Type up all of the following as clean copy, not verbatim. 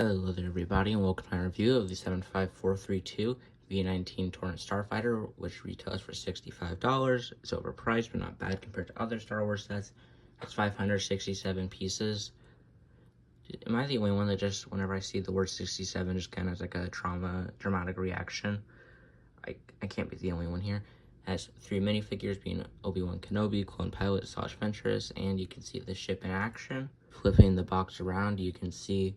Hello there everybody and welcome to my review of the 75432 V-19 Torrent Starfighter, which retails for $65. It's overpriced but not bad compared to other Star Wars sets. It's 567 pieces. Am I the only one that just, whenever I see the word 67, just kind of has like a dramatic reaction? I can't be the only one here. It has 3 minifigures being Obi-Wan Kenobi, Clone Pilot, Sash Ventress, and you can see the ship in action. Flipping the box around, you can see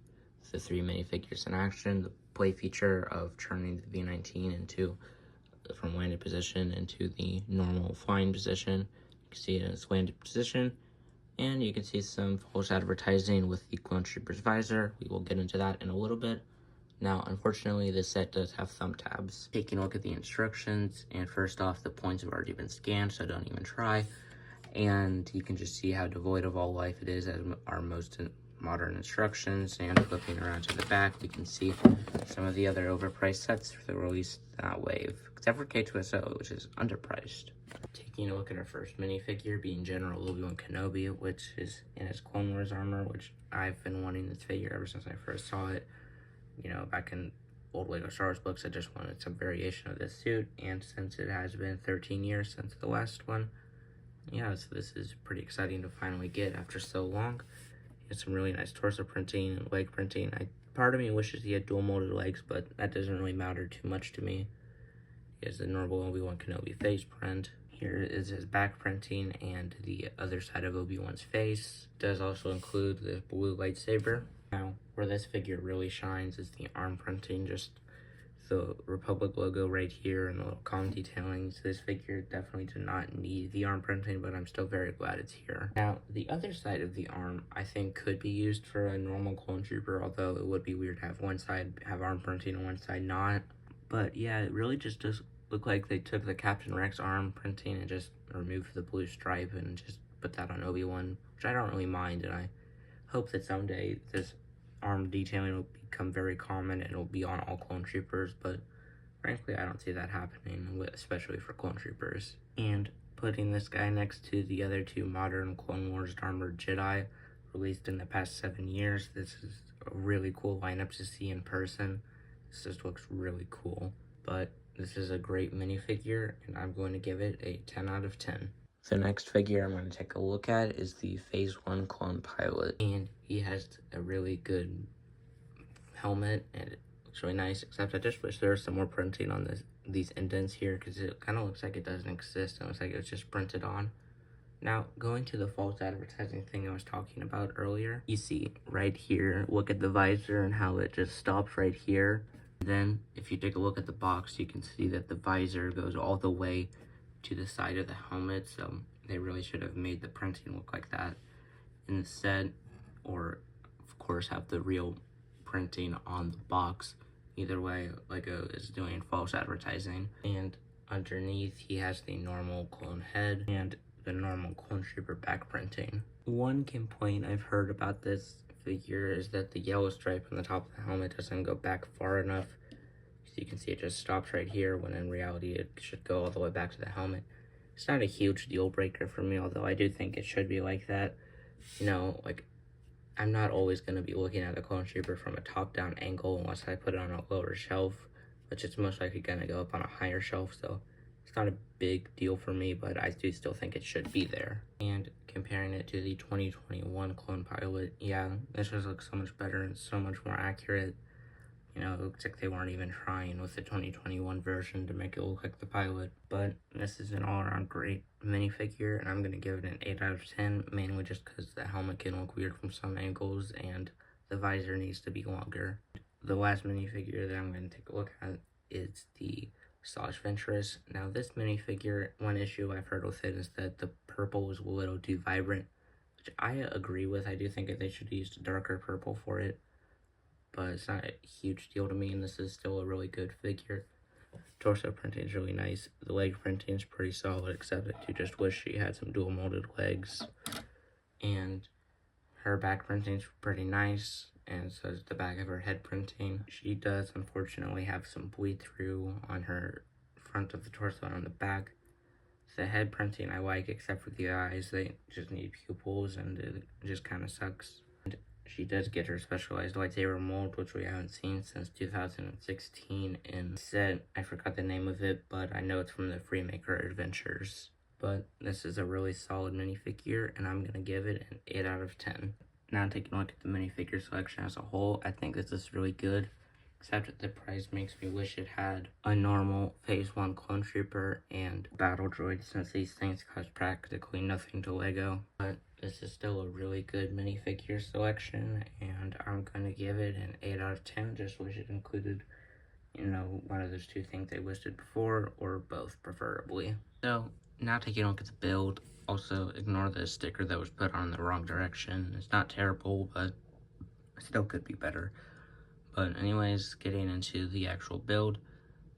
the 3 minifigures in action, the play feature of turning the V-19 from landed position into the normal flying position. You can see it in its landed position, and you can see some false advertising with the Clone Trooper's visor. We will get into that in a little bit. Now, unfortunately, this set does have thumb tabs. Taking a look at the instructions, and first off, the points have already been scanned, so don't even try. And you can just see how devoid of all life it is, as are most modern instructions. And flipping around to the back, we can see some of the other overpriced sets that were released that wave, except for K2SO, which is underpriced. Taking a look at our first minifigure, being General Obi-Wan Kenobi, which is in his Clone Wars armor, which I've been wanting this figure ever since I first saw it. You know, back in old Lego Star Wars books, I just wanted some variation of this suit, and since it has been 13 years since the last one, yeah, so this is pretty exciting to finally get after so long. He has some really nice torso printing and leg printing. Part of me wishes he had dual molded legs, but that doesn't really matter too much to me. He has the normal Obi-Wan Kenobi face print. Here is his back printing and the other side of Obi-Wan's face. It does also include the blue lightsaber. Now, where this figure really shines is the arm printing, just the Republic logo right here and the little comm detailing. So this figure definitely did not need the arm printing, but I'm still very glad it's here. Now, the other side of the arm, I think, could be used for a normal Clone Trooper, although it would be weird to have one side have arm printing and one side not. But yeah, it really just does look like they took the Captain Rex arm printing and just removed the blue stripe and just put that on Obi-Wan, which I don't really mind, and I hope that someday this arm detailing will become very common and it'll be on all Clone Troopers, but frankly, I don't see that happening, especially for Clone Troopers. And putting this guy next to the other 2 modern Clone Wars armored Jedi released in the past 7 years, this is a really cool lineup to see in person. This just looks really cool, but this is a great minifigure, and I'm going to give it a 10 out of 10. The next figure I'm going to take a look at is the Phase 1 Clone Pilot, and he has a really good helmet, and it looks really nice, except I just wish there was some more printing on these indents here, because it kind of looks like it doesn't exist. It looks like it was just printed on. Now, going to the false advertising thing I was talking about earlier, you see right here, look at the visor and how it just stops right here. Then, if you take a look at the box, you can see that the visor goes all the way to the side of the helmet, so they really should have made the printing look like that instead, or of course have the real printing on the box. Either way, Lego is doing false advertising. And underneath, he has the normal clone head and the normal Clone Trooper back printing. One complaint I've heard about this figure is that the yellow stripe on the top of the helmet doesn't go back far enough. So you can see it just stops right here, when in reality it should go all the way back to the helmet. It's not a huge deal breaker for me, although I do think it should be like that. You know, like, I'm not always going to be looking at a Clone Trooper from a top-down angle unless I put it on a lower shelf, which it's most likely going to go up on a higher shelf, so it's not a big deal for me, but I do still think it should be there. And comparing it to the 2021 Clone Pilot, yeah, this just looks so much better and so much more accurate. You know, it looks like they weren't even trying with the 2021 version to make it look like the pilot. But this is an all-around great minifigure, and I'm going to give it an 8 out of 10, mainly just because the helmet can look weird from some angles, and the visor needs to be longer. The last minifigure that I'm going to take a look at is the Sash Ventress. Now, this minifigure, one issue I've heard with it is that the purple is a little too vibrant, which I agree with. I do think that they should have used a darker purple for it, but it's not a huge deal to me, and this is still a really good figure. Torso printing is really nice. The leg printing is pretty solid, except I do just wish she had some dual molded legs. And her back printing is pretty nice, and so is the back of her head printing. She does unfortunately have some bleed through on her front of the torso and on the back. The head printing I like, except for the eyes. They just need pupils, and it just kind of sucks. she does get her specialized lightsaber mold, which we haven't seen since 2016 in set. I forgot the name of it, but I know it's from the Freemaker Adventures. But this is a really solid minifigure, and I'm going to give it an 8 out of 10. Now taking a look at the minifigure selection as a whole, I think this is really good. Except that the price makes me wish it had a normal Phase 1 Clone Trooper and Battle Droid, since these things cost practically nothing to Lego. But this is still a really good minifigure selection, and I'm going to give it an 8 out of 10. Just wish it included, you know, one of those two things I listed before, or both preferably. So, now taking a look at the build, also ignore the sticker that was put on in the wrong direction. It's not terrible, but it still could be better. But anyways, getting into the actual build,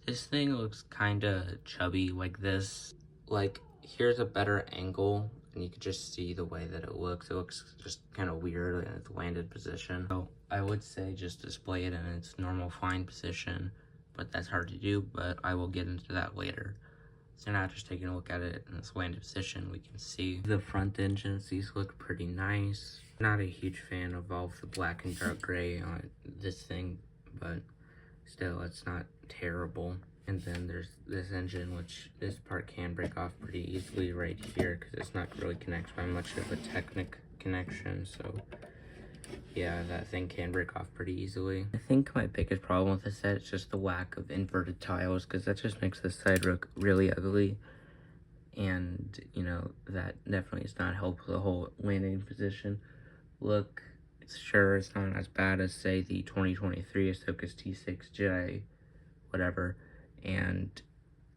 this thing looks kinda chubby like this. Like, here's a better angle, and you can just see the way that it looks. It looks just kind of weird in its landed position. So I would say just display it in its normal flying position, but that's hard to do, but I will get into that later. So now just taking a look at it in its landed position, we can see the front engines. These look pretty nice. Not a huge fan of all of the black and dark gray on this thing, but still, it's not terrible. And then there's this engine, which this part can break off pretty easily right here, because it's not really connected by much of a Technic connection, so yeah, that thing can break off pretty easily. I think my biggest problem with this set is just the lack of inverted tiles, because that just makes the side look really ugly. And, you know, that definitely is not helpful. The whole landing position look, sure, it's not as bad as, say, the 2023 Ahsoka's T6J, whatever, and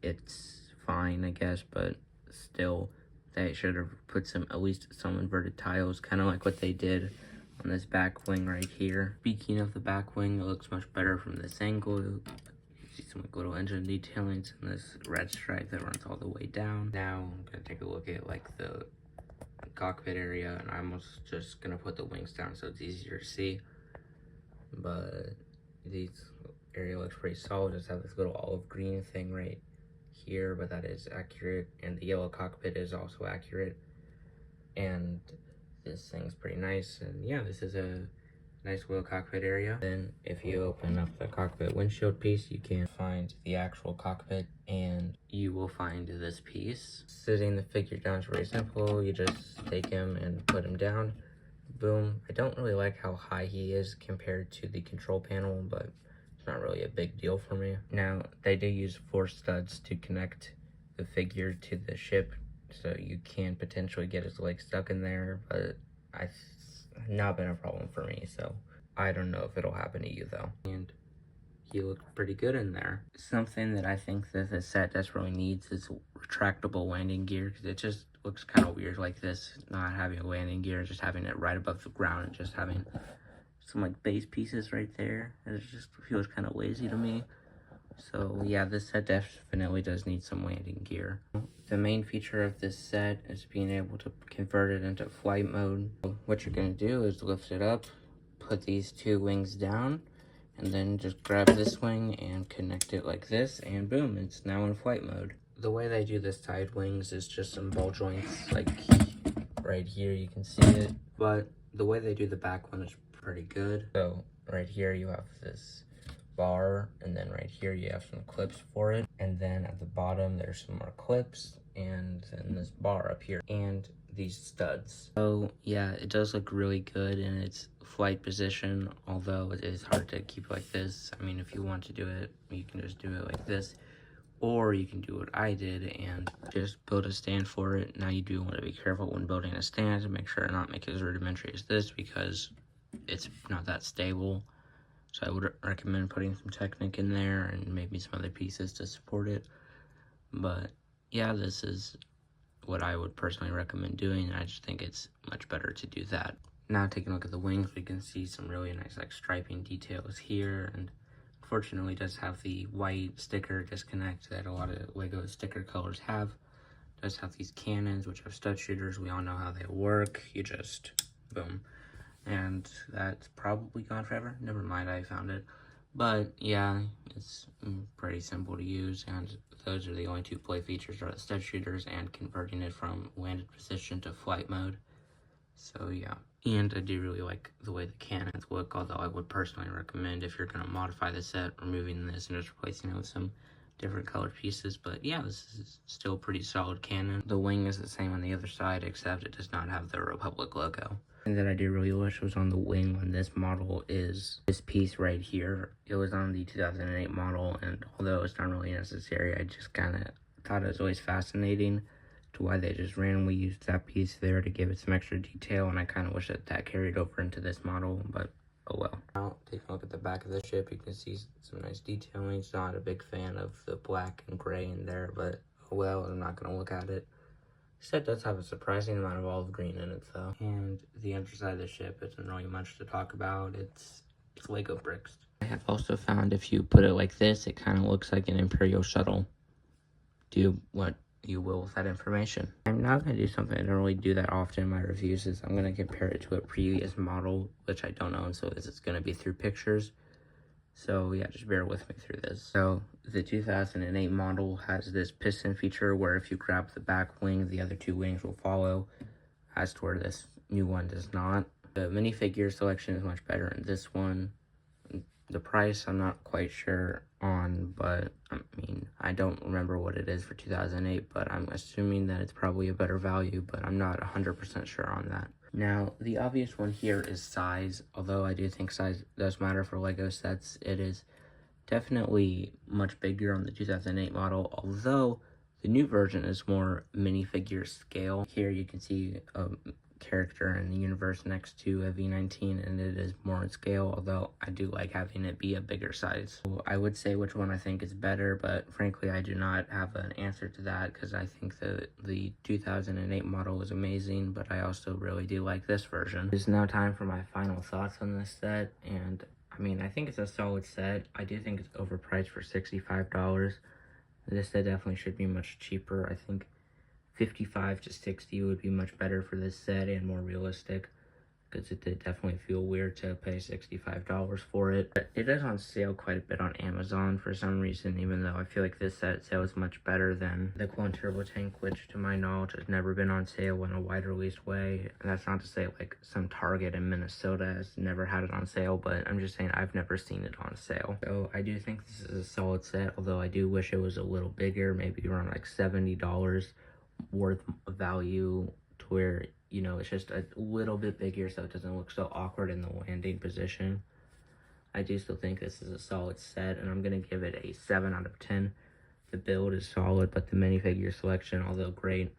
it's fine, I guess, but still, they should have put some, at least some inverted tiles, kind of like what they did on this back wing right here. Speaking of the back wing, it looks much better from this angle. You see some like little engine detailings and this red stripe that runs all the way down. Now I'm gonna take a look at like the cockpit area, and I'm almost just gonna put the wings down so it's easier to see. But these area looks pretty solid. Just have this little olive green thing right here, but that is accurate, and the yellow cockpit is also accurate. And this thing's pretty nice, and yeah, this is a nice little cockpit area. Then if you open up the cockpit windshield piece, you can find the actual cockpit, and you will find this piece. Sitting the figure down is very simple. You just take him and put him down. Boom. I don't really like how high he is compared to the control panel, but it's not really a big deal for me. Now, they do use 4 studs to connect the figure to the ship, so you can potentially get his leg stuck in there, but it's not been a problem for me, so I don't know if it'll happen to you though. And he looked pretty good in there. Something that I think that the set desperately needs is retractable landing gear, because it just looks kind of weird like this, not having a landing gear, just having it right above the ground and just having some like base pieces right there. It just feels kind of lazy to me. So yeah, this set definitely does need some landing gear. The main feature of this set is being able to convert it into flight mode. What you're going to do is lift it up, put these 2 wings down, and then just grab this wing and connect it like this, and boom, it's now in flight mode. The way they do the side wings is just some ball joints, like right here, you can see it. But the way they do the back one is pretty good. So right here you have this bar, and then right here you have some clips for it, and then at the bottom there's some more clips, and then this bar up here, and these studs. So yeah, it does look really good in its flight position, although it is hard to keep like this. I mean, if you want to do it, you can just do it like this, or you can do what I did and just build a stand for it. Now you do want to be careful when building a stand to make sure to not make it as rudimentary as this, because it's not that stable. So I would recommend putting some Technic in there and maybe some other pieces to support it. But yeah, this is what I would personally recommend doing. I just think it's much better to do that. Now taking a look at the wings, we can see some really nice like striping details here, and unfortunately it does have the white sticker disconnect that a lot of Lego sticker colors have. It does have these cannons, which are stud shooters. We all know how they work. You just boom. And that's probably gone forever. Never mind, I found it. But yeah, it's pretty simple to use, and those are the only 2 play features, are the stud shooters and converting it from landed position to flight mode. So yeah. And I do really like the way the cannons look, although I would personally recommend, if you're going to modify the set, removing this and just replacing it with some different colored pieces. But yeah, this is still a pretty solid cannon. The wing is the same on the other side, except it does not have the Republic logo. And that I do really wish was on the wing on this model is this piece right here. It was on the 2008 model, and although it's not really necessary, I just kind of thought it was always fascinating to why they just randomly used that piece there to give it some extra detail, and I kind of wish that that carried over into this model, but oh well. Now, taking a look at the back of the ship, you can see some nice detailing. It's not a big fan of the black and gray in there, but oh well, I'm not going to look at it. The set does have a surprising amount of olive green in it, though. And the underside of the ship isn't really much to talk about. It's Lego bricks. I have also found if you put it like this, it kind of looks like an Imperial shuttle. Do what you will with that information. I'm now going to do something I don't really do that often in my reviews, is I'm going to compare it to a previous model, which I don't own, so this is going to be through pictures. So yeah, just bear with me through this. So the 2008 model has this piston feature where if you grab the back wing, the other two wings will follow, as to where this new one does not. The minifigure selection is much better in this one. The price I'm not quite sure on, but I mean, I don't remember what it is for 2008, but I'm assuming that it's probably a better value, but I'm not 100% sure on that. Now, the obvious one here is size. Although I do think size does matter for Lego sets, it is definitely much bigger on the 2008 model, although the new version is more minifigure scale. Here you can see a character in the universe next to a V-19, and it is more in scale, although I do like having it be a bigger size. So I would say which one I think is better, but frankly I do not have an answer to that, because I think that the 2008 model is amazing, but I also really do like this version. It's now time for my final thoughts on this set, and I mean, I think it's a solid set. I do think it's overpriced for $65. This set definitely should be much cheaper. I think 55 to 60 would be much better for this set and more realistic, because it did definitely feel weird to pay $65 for it. But it is on sale quite a bit on Amazon for some reason, even though I feel like this set sells much better than the Clone Turbo Tank, which to my knowledge has never been on sale in a wide release way. And that's not to say like some Target in Minnesota has never had it on sale, but I'm just saying I've never seen it on sale. So I do think this is a solid set, although I do wish it was a little bigger, maybe around like $70 worth of value, to where, you know, it's just a little bit bigger so it doesn't look so awkward in the landing position. I do still think this is a solid set, and I'm going to give it a 7 out of 10. The build is solid, but the minifigure selection, although great,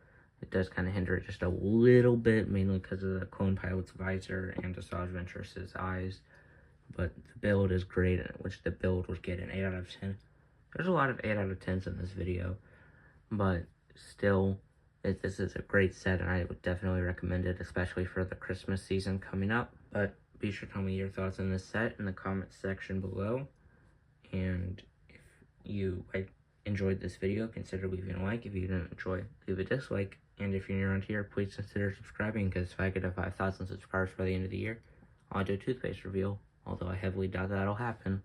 it does kind of hinder it just a little bit, mainly because of the clone pilot's visor and Asajj Ventress's eyes. But the build is great, which the build would get an 8 out of 10. There's a lot of 8 out of 10s in this video, but still, this is a great set, and I would definitely recommend it, especially for the Christmas season coming up. But be sure to tell me your thoughts on this set in the comment section below. And if you enjoyed this video, consider leaving a like. If you didn't enjoy, leave a dislike. And if you're new around here, please consider subscribing, because if I get to 5,000 subscribers by the end of the year, I'll do a toothpaste reveal, although I heavily doubt that'll happen.